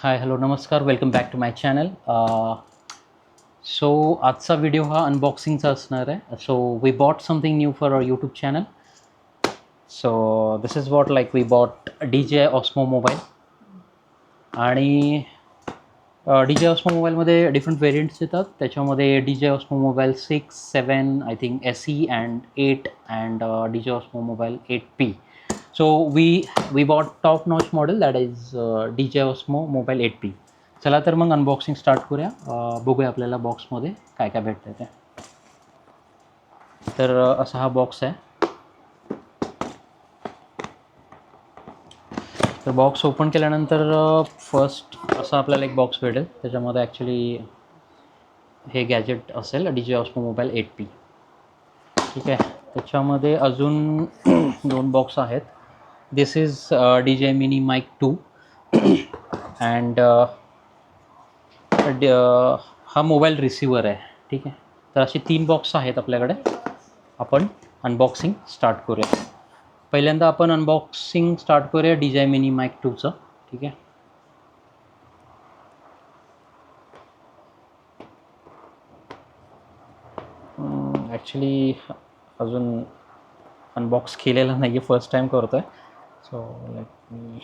हाय hello नमस्कार welcome back to my channel. So आजचा video हा अनबॉक्सिंगचा असणार आहे. So we bought something new for our YouTube channel. So this is what like we bought DJI Osmo mobile. आणि DJI Osmo मोबाईलमध्ये different variants येतात. त्याच्यामध्ये DJI Osmo mobile 6, 7 I think SE and 8 and DJI Osmo mobile 8P. So we bought top notch model that is DJI Osmo Mobile 8P. चला तर मग unboxing start करूया. बघूया आपल्याला बॉक्समध्ये काय काय भेटतं ते. तर असा हा बॉक्स आहे. तर बॉक्स ओपन केल्यानंतर फर्स्ट असा आपल्याला एक बॉक्स भेटेल. त्याच्यामध्ये ॲक्च्युली हे गॅजेट असेल DJI Osmo मोबाईल 8P. ठीक आहे. त्याच्यामध्ये अजून दोन बॉक्स आहेत. This is DJI Mini Mic 2 and हा मोबाईल रिसिवर आहे. ठीक आहे. तर असे 3 बॉक्स आहेत आपल्याकडे. आपण अनबॉक्सिंग स्टार्ट करूया. पहिल्यांदा आपण अनबॉक्सिंग स्टार्ट करूया DJI Mini Mic 2चं. ठीक आहे. ॲक्च्युली अजून अनबॉक्स केलेला नाही आहे, फर्स्ट टाईम करतो आहे. सो लेट मी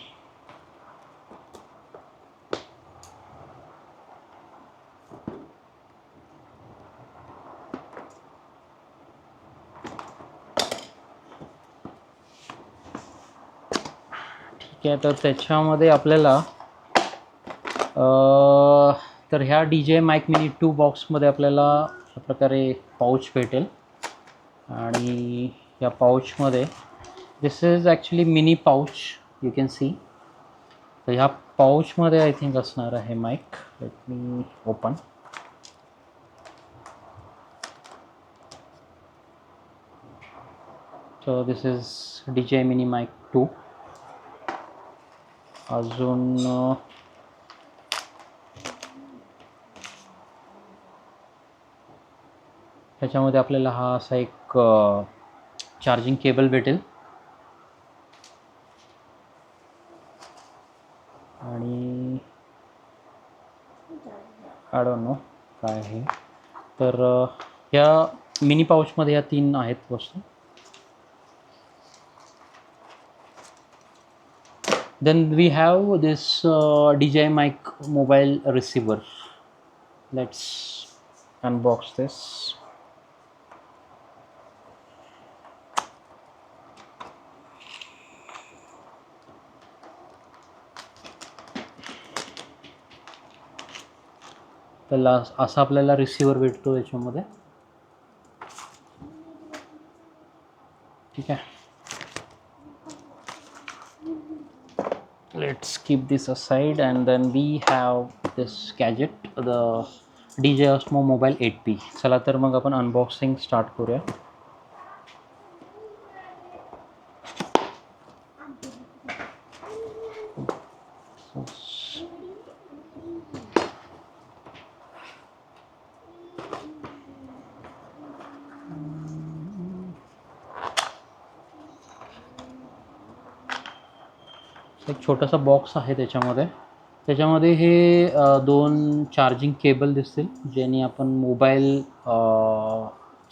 ठीक आहे. तर त्याच्यामध्ये आपल्याला तर ह्या DJI Mic Mini 2 बॉक्समध्ये आपल्याला अशा प्रकारे पाऊच भेटेल. आणि या पाऊचमध्ये this is actually mini pouch you can see. तर ह्या पाऊचमध्ये आय थिंक असणार आहे mic. Let me open. So this is DJI Mini Mic 2. अजून ह्याच्यामध्ये आपल्याला हा असा एक चार्जिंग केबल भेटेल. आणि आय डोंट नो काय आहे. तर ह्या मिनी पाऊचमध्ये ह्या 3 आहेत वस्तू. Then we have this DJI Mic mobile receiver. Let's unbox this. पहिला असा आपल्याला रिसिवर भेटतो याच्यामध्ये. ठीक आहे. Let's keep this aside and then we have this gadget, the DJI Osmo Mobile 8P. चला तर मग आपण अनबॉक्सिंग स्टार्ट करूया. एक छोटासा बॉक्स आहे त्याच्यामध्ये. त्याच्यामध्ये हे 2 चार्जिंग केबल दिसतील, ज्याने आपण मोबाईल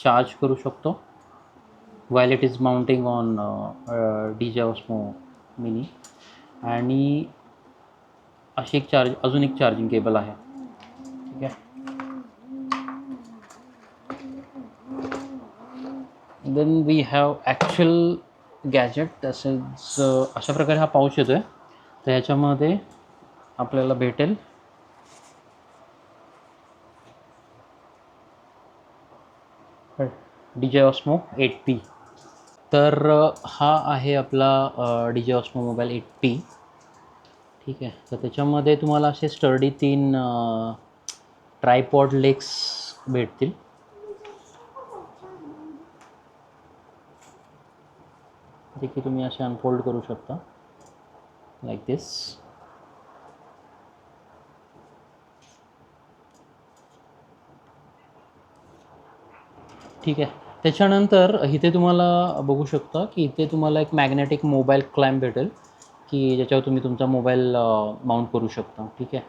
चार्ज करू शकतो while it is mounting on DJI Osmo Mini. आणि अशी एक अजून एक चार्जिंग केबल आहे. ठीक आहे. Then we have actual gadget. तसेच अशा प्रकारे हा पाऊच येतो आहे. तर ह्याच्यामध्ये आपल्याला भेटेल DJI Osmo 8P. तर हा आहे आपला DJI Osmo मोबाईल 8P. ठीक आहे. तर त्याच्यामध्ये तुम्हाला असे स्टर्डी 3 ट्रायपॉड लेग्स भेटतील. जे की तुम्ही असे अनफोल्ड करू शकता लाईक दिस. ठीक आहे. त्याच्यानंतर इथे तुम्हाला बघू शकता की इथे तुम्हाला एक मॅग्नेटिक मोबाईल क्लॅम्प भेटेल. की ज्याच्यावर तुम्ही तुमचा मोबाईल माउंट करू शकता. ठीक आहे.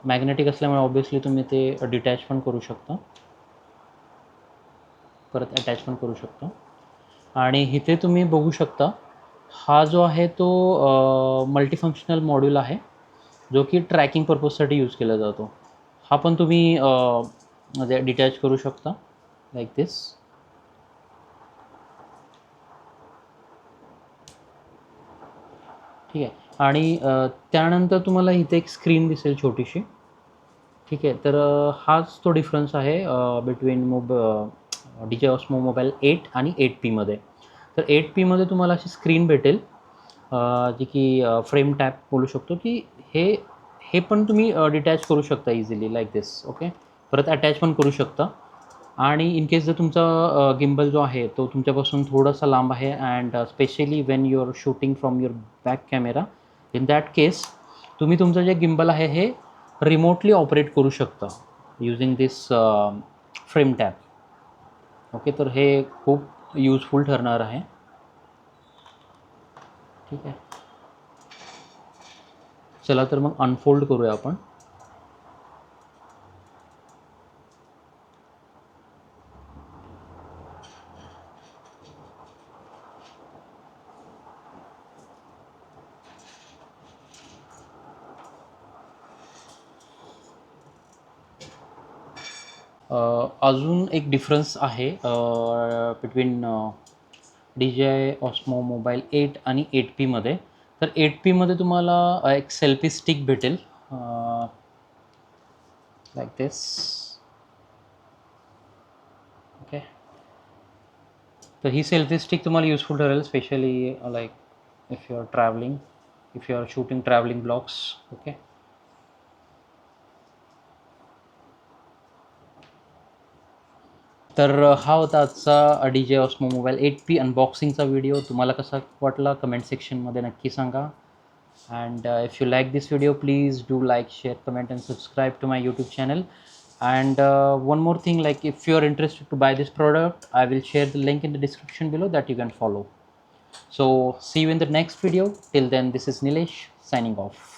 मॅग्नेटिक असल्यामुळे ऑब्व्हियसली तुम्ही ते डिटॅच पण करू शकता, परत अटॅच पण करू शकता. आणि इथे तुम्ही बघू शकता, हा जो आहे तो मल्टीफंक्शनल मॉड्यूल आहे, जो की ट्रॅकिंग पर्पजसाठी यूज केला जातो. हा पण तुम्ही म्हणजे डिटॅच करू शकता लाईक दिस. ठीक आहे. आणि त्यानंतर तुम्हाला इथे एक स्क्रीन दिसेल छोटीशी. ठीक आहे. तर हाच तो डिफरन्स आहे बिटवीन DJI Osmo मोबाईल 8 आणि 8P मध्ये. तर 8P मध्ये तुम्हाला अशी स्क्रीन भेटेल, जी की फ्रेम टॅप बोलू शकतो, की हे हे पण तुम्ही डिटॅच करू शकता इझिली लाईक दिस. ओके. परत अटॅच पण करू शकता. आणि इन केस जर तुमचा गिम्बल जो आहे तो तुमच्यापासून थोडासा लांब आहे, and specially when you are shooting from your back camera, in that case तुम्ही तुमचं जे गिम्बल आहे हे रिमोटली ऑपरेट करू शकता यूजिंग दिस फ्रेम टॅप. ओके. तर हे खूप यूजफुल ठरणार आहे. ठीक आहे. चला तर मग अनफोल्ड करूया आपण. अजून एक डिफरन्स आहे बिटवीन DJI Osmo मोबाईल 8 आणि 8P मध्ये. तर 8P मध्ये तुम्हाला एक सेल्फी स्टिक भेटेल लाईक दिस. ओके. तर ही सेल्फी स्टिक तुम्हाला युजफुल ठरेल, specially like if you are travelling, if you are shooting travelling vlogs. Okay. तर हा होता आजचा DJI Osmo मोबाईल 8P अनबॉक्सिंगचा व्हिडिओ. तुम्हाला कसा वाटला कमेंट सेक्शनमध्ये नक्की सांगा. And if you like this video, please do like, share, comment and subscribe to my YouTube channel. And one more thing, like if you are interested to buy this product, I will share the link in the description below that you can follow. So see you in the next video. Till then, this is Nilesh signing off.